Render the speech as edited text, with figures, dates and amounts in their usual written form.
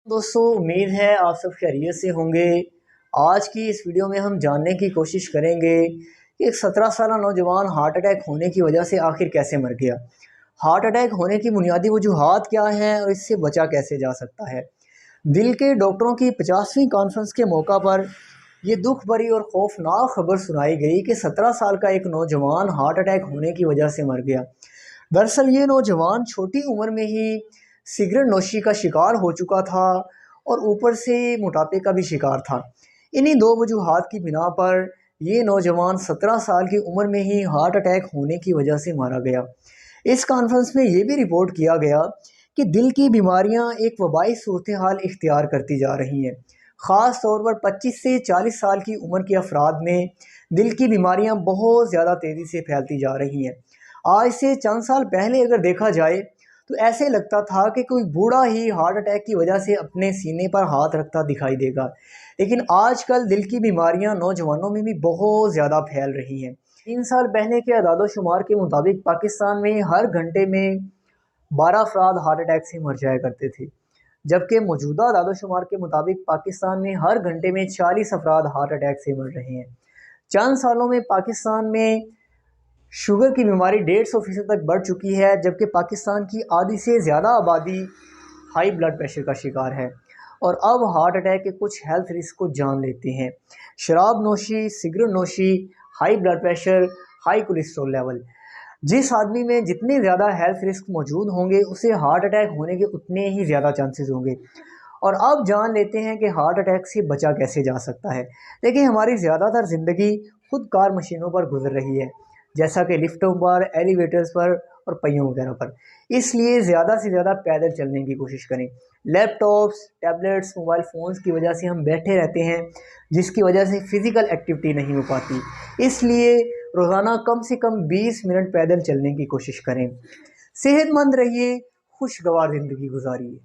दोस्तों, उम्मीद है आप सब खैरियत से होंगे। आज की इस वीडियो में हम जानने की कोशिश करेंगे कि एक 17 साल नौजवान हार्ट अटैक होने की वजह से आखिर कैसे मर गया। हार्ट अटैक होने की बुनियादी वजूहात क्या हैं और इससे बचा कैसे जा सकता है। दिल के डॉक्टरों की 50वीं कॉन्फ्रेंस के मौका पर ये दुख भरी और खौफनाक खबर सुनाई गई कि 17 साल का एक नौजवान हार्ट अटैक होने की वजह से मर गया। दरअसल ये नौजवान छोटी उम्र में ही सिगरेट नोशी का शिकार हो चुका था और ऊपर से मोटापे का भी शिकार था। इन्हीं दो वजूहात की बिना पर ये नौजवान 17 साल की उम्र में ही हार्ट अटैक होने की वजह से मारा गया। इस कॉन्फ्रेंस में ये भी रिपोर्ट किया गया कि दिल की बीमारियां एक वबाई सूरत हाल इख्तियार करती जा रही हैं। ख़ास तौर पर 25 से 40 साल की उम्र के अफराद में दिल की बीमारियां बहुत ज़्यादा तेज़ी से फैलती जा रही हैं। आज से चंद साल पहले अगर देखा जाए तो ऐसे लगता था कि कोई बूढ़ा ही हार्ट अटैक की वजह से अपने सीने पर हाथ रखता दिखाई देगा, लेकिन आजकल दिल की बीमारियां नौजवानों में भी बहुत ज़्यादा फैल रही हैं। 3 साल पहले के अदाद-ओ-शुमार के मुताबिक पाकिस्तान में हर घंटे में 12 अफराद हार्ट अटैक से मर जाया करते थे, जबकि मौजूदा अदाद-ओ-शुमार के मुताबिक पाकिस्तान में हर घंटे में 40 अफराद हार्ट अटैक से मर रहे हैं। चंद सालों में पाकिस्तान में शुगर की बीमारी 150% तक बढ़ चुकी है, जबकि पाकिस्तान की आधी से ज़्यादा आबादी हाई ब्लड प्रेशर का शिकार है। और अब हार्ट अटैक के कुछ हेल्थ रिस्क को जान लेते हैं। शराब नोशी, सिगरेट नोशी, high blood pressure, high cholesterol level. जिस आदमी में जितने ज़्यादा हेल्थ रिस्क मौजूद होंगे उसे हार्ट अटैक होने के उतने ही ज़्यादा चांसेस होंगे। और अब जान लेते हैं कि हार्ट अटैक से बचा कैसे जा सकता है। देखिए, हमारी ज़्यादातर ज़िंदगी खुद कार मशीनों पर गुजर रही है, जैसा कि लिफ्टों पर, एलिवेटर्स पर और पहियों वगैरह पर। इसलिए ज़्यादा से ज़्यादा पैदल चलने की कोशिश करें। लैपटॉप्स, टैबलेट्स, मोबाइल फ़ोन्स की वजह से हम बैठे रहते हैं, जिसकी वजह से फ़िज़िकल एक्टिविटी नहीं हो पाती। इसलिए रोज़ाना कम से कम 20 मिनट पैदल चलने की कोशिश करें। सेहतमंद रहिए, खुशगवार ज़िंदगी गुजारिए।